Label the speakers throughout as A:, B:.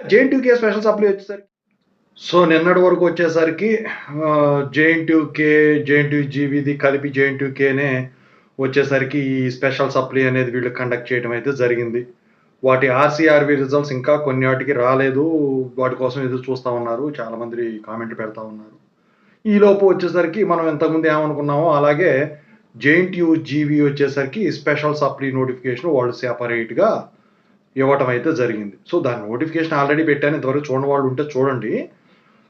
A: JNTUK special supply వచ్చేసరికి so నిన్నటి వరకు వచ్చేసరికి జేఎన్టీయూకే, జేఎన్టీయూజీబీది కలిపి జేఎన్టీయూకేనే వచ్చేసరికి ఈ స్పెషల్ సప్లై అనేది వీళ్ళు కండక్ట్ చేయడం అయితే జరిగింది. వాటి ఆర్సీఆర్‌బీ రిజల్ట్స్ ఇంకా కొన్ని వాటికి రాలేదు. వాటి కోసం ఎదురు చూస్తా ఉన్నారు. చాలామంది కామెంట్లు పెడతా ఉన్నారు. ఈలోపు వచ్చేసరికి మనం ఇంతకుముందు ఏమనుకున్నామో అలాగే జేఎన్టీయూజీబీ వచ్చేసరికి స్పెషల్ సప్లై నోటిఫికేషన్ వాళ్ళు సెపరేట్‌గా ఇవ్వటం అయితే జరిగింది. సో దాని నోటిఫికేషన్ ఆల్రెడీ పెట్టాను. ఇంతవరకు చూడని వాళ్ళు ఉంటే చూడండి.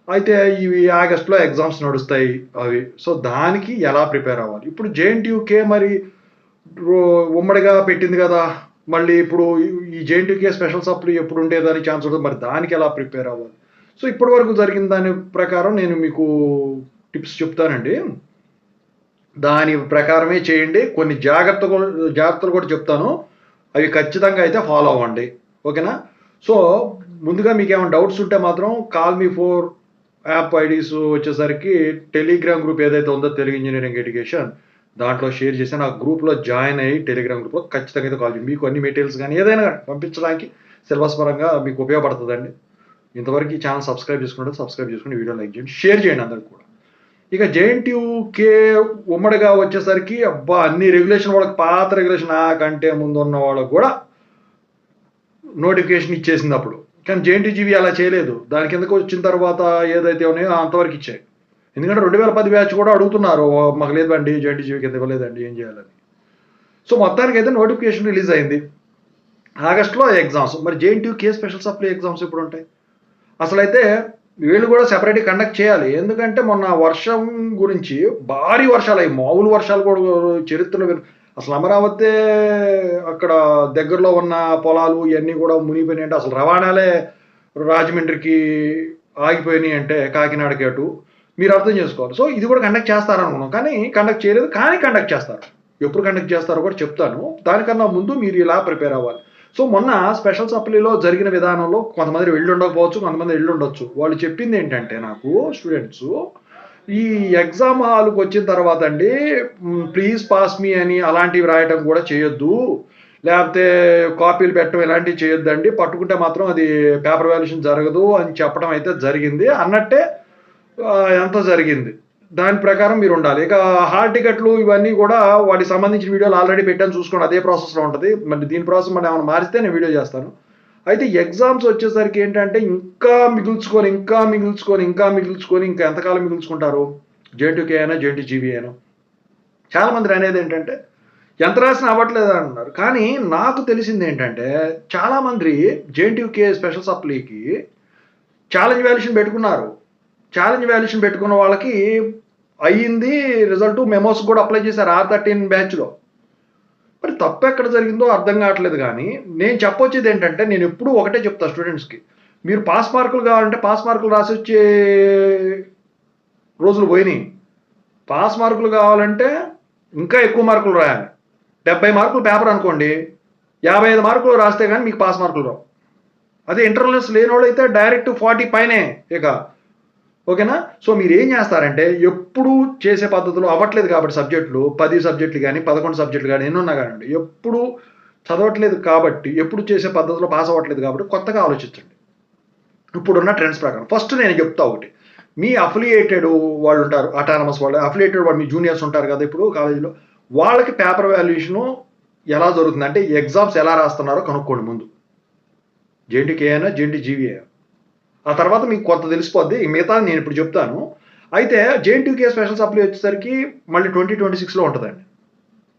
A: అయితే ఇవి ఆగస్ట్‌లో ఎగ్జామ్స్ నడుస్తాయి అవి. సో దానికి ఎలా ప్రిపేర్ అవ్వాలి? ఇప్పుడు జేఎన్టీయూకే మరి ఉమ్మడిగా పెట్టింది కదా! మళ్ళీ ఇప్పుడు ఈ జేఎన్టీయూకే స్పెషల్ సప్లై ఎప్పుడు ఉండేదానికి ఛాన్స్ ఉంటది. మరి దానికి ఎలా ప్రిపేర్ అవ్వాలి? సో ఇప్పటివరకు జరిగిన దాని ప్రకారం నేను మీకు టిప్స్ చెప్తానండి. దాని ప్రకారమే చేయండి. కొన్ని జాగ్రత్తలు కూడా చెప్తాను. అవి ఖచ్చితంగా అయితే ఫాలో అవ్వండి. ఓకేనా? సో ముందుగా మీకేమైనా డౌట్స్ ఉంటే మాత్రం call me for app IDs వచ్చేసరికి టెలిగ్రామ్ గ్రూప్ ఏదైతే ఉందో తెలుగు ఇంజనీరింగ్ ఎడ్యుకేషన్ దాంట్లో షేర్ చేశాను. ఆ గ్రూప్‌లో జాయిన్ అయ్యి టెలిగ్రామ్ గ్రూప్‌లో ఖచ్చితంగా అయితే కాల్ చేయండి. మీకు అన్ని మెటీరియల్స్ గానీ ఏదైనా పంపించడానికి సిలబస్ పరంగా మీకు ఉపయోగపడుతుందండి. ఇంతవరకు ఈ ఛానల్ సబ్స్క్రైబ్ చేసుకుంటే సబ్స్క్రైబ్ చేసుకొని వీడియో లైక్ చేయండి. షేర్ చేయండి అందరికి కూడా. ఇక జేఎన్టీయూకే ఉమ్మడిగా వచ్చేసరికి అబ్బా అన్ని రెగ్యులేషన్ వాళ్ళకి పాత రెగ్యులేషన్ నాకంటే ముందు ఉన్న వాళ్ళకు కూడా నోటిఫికేషన్ ఇచ్చేసింది అప్పుడు. కానీ జేఎన్టీజీబీ అలా చేయలేదు. దాని కిందకి వచ్చిన తర్వాత ఏదైతే ఉన్నాయో అంతవరకు ఇచ్చాయి. ఎందుకంటే 2010 బ్యాచ్ కూడా అడుగుతున్నారు. మాకు లేదండి జేఎన్టీజీబీ కింద ఇవ్వలేదండి ఏం చేయాలని. సో మొత్తానికైతే నోటిఫికేషన్ రిలీజ్ అయింది. ఆగస్టులో ఎగ్జామ్స్. మరి జేఎన్టీయూకే స్పెషల్ సప్లై ఎగ్జామ్స్ ఎప్పుడు ఉంటాయి? అసలైతే వీళ్ళు కూడా సెపరేట్‌గా కండక్ట్ చేయాలి. ఎందుకంటే మొన్న వర్షం గురించి భారీ వర్షాలయ్యి. మామూలు వర్షాలు కూడా చరిత్రలో అసలు అమరావతే అక్కడ దగ్గరలో ఉన్న పొలాలు ఇయన్నీ కూడా మునిగిపోయినాయంటే అసలు రవాణాలే రాజమండ్రికి ఆగిపోయినాయి అంటే కాకినాడకి అటు. మీరు అర్థం చేసుకోవాలి. సో ఇది కూడా కండక్ట్ చేస్తారనుకున్నాం. కానీ కండక్ట్ చేయలేదు. కానీ కండక్ట్ చేస్తారు. ఎప్పుడు కండక్ట్ చేస్తారో కూడా చెప్తాను. దానికన్నా ముందు మీరు ఇలా ప్రిపేర్ అవ్వాలి. సో మొన్న స్పెషల్ సప్లీలో జరిగిన విధానంలో కొంతమంది వెళ్ళి ఉండకపోవచ్చు, కొంతమంది వెళ్ళి ఉండొచ్చు. వాళ్ళు చెప్పింది ఏంటంటే నాకు స్టూడెంట్స్ ఈ ఎగ్జామ్ హాల్‌కి వచ్చిన తర్వాత అండి ప్లీజ్ పాస్ మీ అని అలాంటివి రాయటం కూడా చేయొద్దు. లేకపోతే కాపీలు పెట్టడం ఇలాంటివి చేయొద్దండి. పట్టుకుంటే మాత్రం అది పేపర్ వాల్యుయేషన్ జరగదు అని చెప్పడం అయితే జరిగింది. అన్నట్టే ఎంత జరిగింది. దాని ప్రకారం మీరు ఉండాలి. ఇక హాల్ టికెట్లు ఇవన్నీ కూడా వాటికి సంబంధించిన వీడియోలు ఆల్రెడీ పెట్టాను చూసుకోండి. అదే ప్రాసెస్‌లో ఉంటది. మరి దీని ప్రాసెస్ మనం ఏమైనా మారిస్తే నేను వీడియో చేస్తాను. అయితే ఎగ్జామ్స్ వచ్చేసరికి ఏంటంటే ఇంకా మిగుల్చుకొని, ఇంకా మిగుల్చుకొని, ఇంకా మిగుల్చుకొని ఇంకా ఎంతకాలం మిగుల్చుకుంటారు? జేఎన్‌టీయూకే అయినా, జేఎన్‌టీజీబీ అయినా. చాలామంది అనేది ఏంటంటే ఎంత రాసినా అవ్వట్లేదు అంటున్నారు. కానీ నాకు తెలిసింది ఏంటంటే చాలామంది జేఎన్‌టీయూకే స్పెషల్ సప్లీకి ఛాలెంజ్ వాల్యుయేషన్ పెట్టుకున్నారు. ఛాలెంజ్ వాల్యుయేషన్ పెట్టుకున్న వాళ్ళకి అయ్యింది. రిజల్ట్ మెమోస్ కూడా అప్లై చేశారు R13 బ్యాచ్‌లో. మరి తప్పు ఎక్కడ జరిగిందో అర్థం కావట్లేదు కానీ నేను చెప్పొచ్చేది ఏంటంటే నేను ఎప్పుడూ ఒకటే చెప్తా స్టూడెంట్స్‌కి. మీరు పాస్ మార్కులు కావాలంటే పాస్ మార్కులు రాసొచ్చే రోజులు పోయినాయి. పాస్ మార్కులు కావాలంటే ఇంకా ఎక్కువ మార్కులు రాయాలి. 70 మార్కులు పేపర్ అనుకోండి. 55 మార్కులు రాస్తే గాని మీకు పాస్ మార్కులు రావు. అదే ఇంటర్నల్స్ లేనోళ్ళైతే డైరెక్ట్ 40 పైనే ఇక. ఓకేనా? సో మీరేం చేస్తారంటే ఎప్పుడు చేసే పద్ధతిలో అవ్వట్లేదు కాబట్టి సబ్జెక్టులు 10 సబ్జెక్టులు గాని, 11 సబ్జెక్టులు గాని ఎన్నున్నా గానియండి. ఎప్పుడు చదవట్లేదు కాబట్టి, ఎప్పుడు చేసే పద్ధతిలో పాస్ అవ్వట్లేదు కాబట్టి కొత్తగా ఆలోచించండి. ఇప్పుడున్న ట్రెండ్స్ ప్రకారం. ఫస్ట్ నేను చెప్తా ఒకటి. మీ అఫిలియేటెడ్ వాళ్ళుంటారు. అటానమస్ వాళ్ళు. అఫిలియేటెడ్ వాళ్ళు మీ జూనియర్స్ ఉంటారు కదా! ఇప్పుడు కాలేజీలో. వాళ్ళకి పేపర్ వాల్యుయేషను ఎలా జరుగుతుంది? అంటే ఎగ్జామ్స్ ఎలా రాస్తున్నారో కనుక్కోండి ముందు. జేఎన్‌టీకే అయినా, జేఎన్‌టీజీబీ అయినా. ఆ తర్వాత మీకు కొంత తెలిసిపోద్ది. మిగతాది నేను ఇప్పుడు చెప్తాను. అయితే జేఎన్‌టీయూకే స్పెషల్ సప్లై వచ్చేసరికి మళ్ళీ 2026లో ఉంటదండి.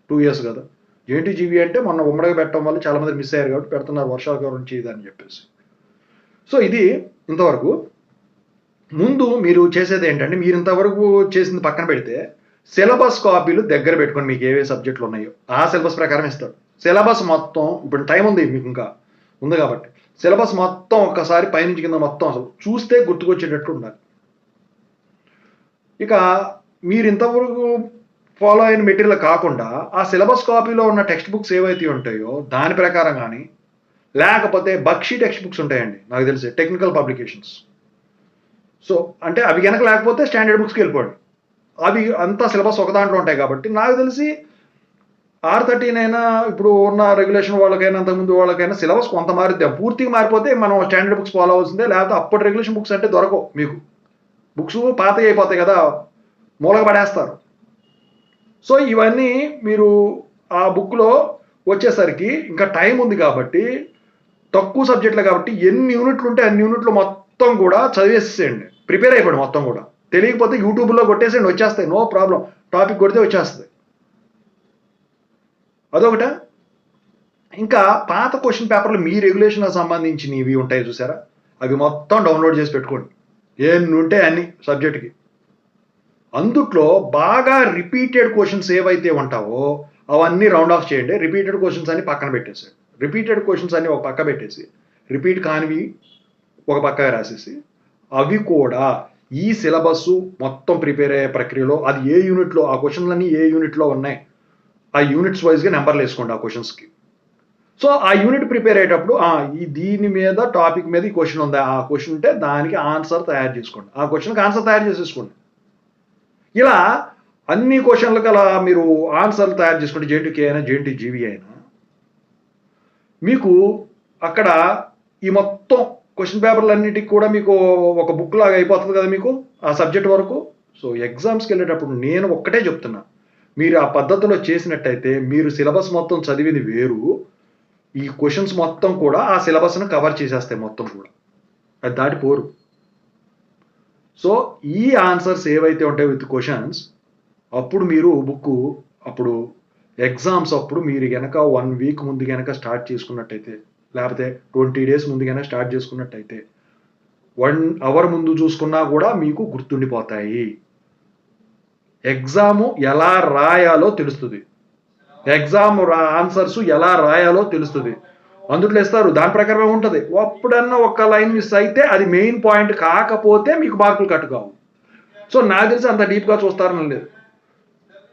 A: 2 ఇయర్స్ కదా! జేఎన్‌టీజీబీ అంటే మొన్న ఉమ్మడిగా పెట్టడం వల్ల చాలా మంది మిస్ అయ్యారు కాబట్టి పెడుతున్నారు వర్షాల గురించి ఇదని చెప్పేసి. సో ఇది ఇంతవరకు. ముందు మీరు చేసేది ఏంటంటే మీరు ఇంతవరకు చేసింది పక్కన పెడితే సిలబస్ కాపీలు దగ్గర పెట్టుకొని మీకు ఏవే సబ్జెక్టులు ఉన్నాయో ఆ సిలబస్ ప్రకారం ఇస్తాడు. సిలబస్ మొత్తం ఇప్పుడు టైం ఉంది మీకు ఇంకా ఉంది కాబట్టి సిలబస్ మొత్తం ఒక్కసారి పైనుంచి కింద మొత్తం అసలు చూస్తే గుర్తుకొచ్చేటట్టు ఉండాలి. ఇక మీరు ఇంతవరకు ఫాలో అయిన మెటీరియల్ కాకుండా ఆ సిలబస్ కాపీలో ఉన్న టెక్స్ట్ బుక్స్ ఏవైతే ఉంటాయో దాని ప్రకారం కానీ లేకపోతే బక్షి టెక్స్ట్ బుక్స్ ఉంటాయండి నాకు తెలిసి టెక్నికల్ పబ్లికేషన్స్. సో అంటే అవి కనుక లేకపోతే స్టాండర్డ్ బుక్స్కి వెళ్ళిపోండి. అవి అంతా సిలబస్ ఒక దాంట్లో ఉంటాయి కాబట్టి నాకు తెలిసి R13 అయినా ఇప్పుడు ఉన్న రెగ్యులేషన్ వాళ్ళకైనా అంతకుముందు వాళ్ళకైనా సిలబస్ కొంత మారిద్దాం. పూర్తిగా మారిపోతే మనం స్టాండర్డ్ బుక్స్ ఫాలో అవ్వాల్సిందే. లేకపోతే అప్పటి రెగ్యులేషన్ బుక్స్ అంటే దొరకవు మీకు. బుక్స్ పాతవి అయిపోతాయి కదా! మూలక పడేస్తారు. సో ఇవన్నీ మీరు ఆ బుక్‌లో వచ్చేసరికి ఇంకా టైం ఉంది కాబట్టి, తక్కువ సబ్జెక్టులు కాబట్టి ఎన్ని యూనిట్లు ఉంటే అన్ని యూనిట్లు మొత్తం కూడా చదివేసేసేయండి. ప్రిపేర్ అయిపోండి మొత్తం కూడా. తెలియకపోతే యూట్యూబ్‌లో కొట్టేసేయండి వచ్చేస్తాయి. No problem. టాపిక్ కొడితే వచ్చేస్తది. అదొకటా? ఇంకా పాత క్వెషన్ పేపర్‌లు మీ రెగ్యులేషన్‌కి సంబంధించినవి ఉంటాయి చూసారా? అవి మొత్తం డౌన్‌లోడ్ చేసి పెట్టుకోండి. ఎన్నుంటే అన్ని సబ్జెక్ట్‌కి. అందుట్లో బాగా రిపీటెడ్ క్వెషన్స్ ఏవైతే ఉంటావో అవన్నీ రౌండ్ ఆఫ్ చేయండి. రిపీటెడ్ క్వెషన్స్ అన్ని పక్కన పెట్టేసేయండి. రిపీటెడ్ క్వెషన్స్ అన్ని ఒక పక్క పెట్టేసి, రిపీట్ కానివి ఒక పక్క రాసేసి, అవి కూడా ఈ సిలబస్ మొత్తం ప్రిపేర్ అయ్యే ప్రక్రియలో అది ఏ యూనిట్‌లో ఆ క్వెషన్‌లన్నీ ఏ యూనిట్‌లో ఉన్నాయి. ఆ యూనిట్స్ వైస్‌గా నంబర్లు వేసుకోండి ఆ క్వెషన్స్‌కి. సో ఆ యూనిట్ ప్రిపేర్ అయ్యేటప్పుడు దీని మీద టాపిక్ మీద ఈ క్వెషన్ ఉందా? ఆ క్వెషన్ ఉంటే దానికి ఆన్సర్ తయారు చేసుకోండి. ఆ క్వెషన్‌కి ఆన్సర్ తయారు చేసేసుకోండి. ఇలా అన్ని క్వెషన్‌లకి అలా మీరు ఆన్సర్‌లు తయారు చేసుకుంటే జేఎన్‌టీయూకే అయినా, జేఎన్‌టీయూ జీవీ అయినా మీకు అక్కడ ఈ మొత్తం క్వెషన్ పేపర్‌లన్నిటికి కూడా మీకు ఒక బుక్ లాగా అయిపోతది కదా మీకు ఆ సబ్జెక్ట్ వరకు. సో ఎగ్జామ్స్‌కెళ్ళేటప్పుడు నేను ఒక్కటే చెప్తున్నా. మీరు ఆ పద్ధతిలో చేసినట్టయితే మీరు సిలబస్ మొత్తం చదివింది వేరు. ఈ క్వెషన్స్ మొత్తం కూడా ఆ సిలబస్‌ని కవర్ చేసేస్తాయి మొత్తం కూడా. అది దాటిపోరు. సో ఈ ఆన్సర్స్ ఏవైతే ఉంటాయో విత్ క్వెషన్స్ అప్పుడు మీరు బుక్కు అప్పుడు ఎగ్జామ్స్ అప్పుడు మీరు గనక 1 వీక్ ముందు గనక స్టార్ట్ చేసుకున్నట్టయితే, లేపోతే 20 డేస్ ముందు గనక స్టార్ట్ చేసుకున్నట్టయితే, 1 అవర్ ముందు చూసుకున్నా కూడా మీకు గుర్తుండిపోతాయి. ఎగ్జాము ఎలా రాయాలో తెలుస్తది. ఎగ్జామ్ ఆన్సర్స్ ఎలా రాయాలో తెలుస్తది. అందుట్లో ఇస్తారు. దాని ప్రకారమే ఉంటది. అప్పుడన్నా ఒక లైన్ మిస్ అయితే అది మెయిన్ పాయింట్ కాకపోతే మీకు మార్కులు కట్ కావు. సో నాకు తెలిసి అంత డీప్‌గా చూస్తారని లేదు.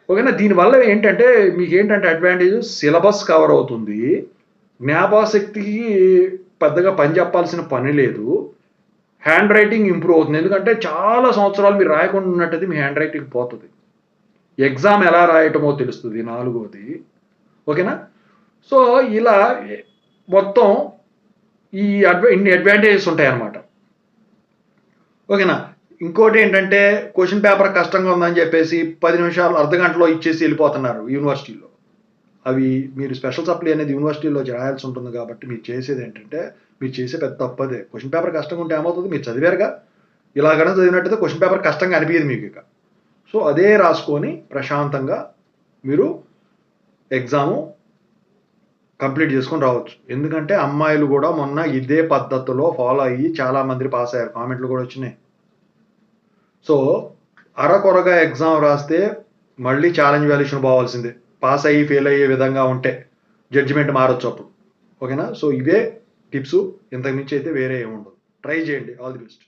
A: ఓకేనా? దీనివల్ల ఏంటంటే మీకేంటంటే అడ్వాంటేజ్ సిలబస్ కవర్ అవుతుంది. జ్ఞాపకశక్తికి పెద్దగా పని చెప్పాల్సిన పని లేదు. హ్యాండ్ రైటింగ్ ఇంప్రూవ్ అవుతుంది. ఎందుకంటే చాలా సంవత్సరాలు మీరు రాయకుండా ఉన్నట్టయితే మీ హ్యాండ్ రైటింగ్ పోతది. ఎగ్జామ్ ఎలా రాయటమో తెలుస్తది నాలుగోది. ఓకేనా? సో ఇలా మొత్తం ఇన్ని అడ్వాంటేజెస్ ఉంటాయన్నమాట. ఓకేనా? ఇంకోటేంటంటే క్వెషన్ పేపర్ కష్టంగా ఉందని చెప్పేసి 10 నిమిషాలు, అర్ధగంటలో ఇచ్చేసి వెళ్ళిపోతున్నారు యూనివర్సిటీలో. అవి మీరు స్పెషల్ సప్లీ అనేది యూనివర్సిటీలో రాయాల్సి ఉంటుంది కాబట్టి మీరు చేసేదేంటంటే, మీరు చేసే పెద్ద తప్పదే. క్వెషన్ పేపర్ కష్టంగా ఉంటే ఏమవుతది? మీరు చదివారుగా. ఇలాగనే చదివినట్టయితే క్వెషన్ పేపర్ కష్టంగా అనిపియదు మీకిక. సో అదే రాసుకొని ప్రశాంతంగా మీరు ఎగ్జాము కంప్లీట్ చేసుకొని రావచ్చు. ఎందుకంటే అమ్మాయిలు కూడా మొన్న ఇదే పద్ధతిలో ఫాలో అయ్యి చాలా మంది పాస్ అయ్యారు. కామెంట్లు కూడా వచ్చినాయి. సో అరకొరగా ఎగ్జామ్ రాస్తే మళ్ళీ ఛాలెంజ్ వాల్యుయేషన్ పోవాల్సిందే. పాస్ అయ్యి ఫెయిల్ అయ్యే విధంగా ఉంటే జడ్జిమెంట్ మారొచ్చు అప్పుడు. ఓకేనా? సో ఇవే టిప్స్. ఇంతకు మించి అయితే వేరే ఏముండదు. ట్రై చేయండి. All the best.